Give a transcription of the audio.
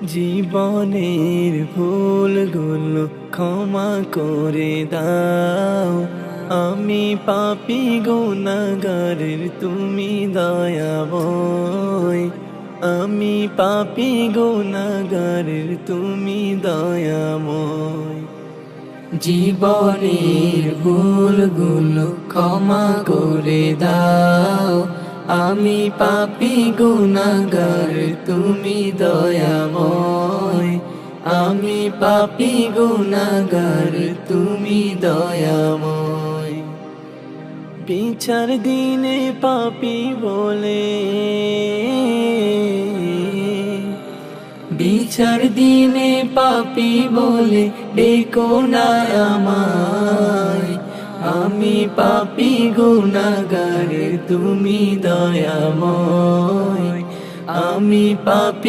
জীবনের ভুলগুলো ক্ষমা করে দাও, আমি পাপী গুনাহগারের তুমি দয়াময়। আমি পাপী গুনাহগারের তুমি দয়াময়। জীবনের ভুলগুলো ক্ষমা করে দাও, আমি পাপী গুনাহগার তুমি দয়াময়। আমি পাপী গুনাহগার তুমি দয়াময়। বিচার দিনে পাপী বলে, বিচার দিনে পাপী বলে ডেকো না আমায়। আমি পাপী গুনাহগার তুমি দয়াময়। আমি পাপী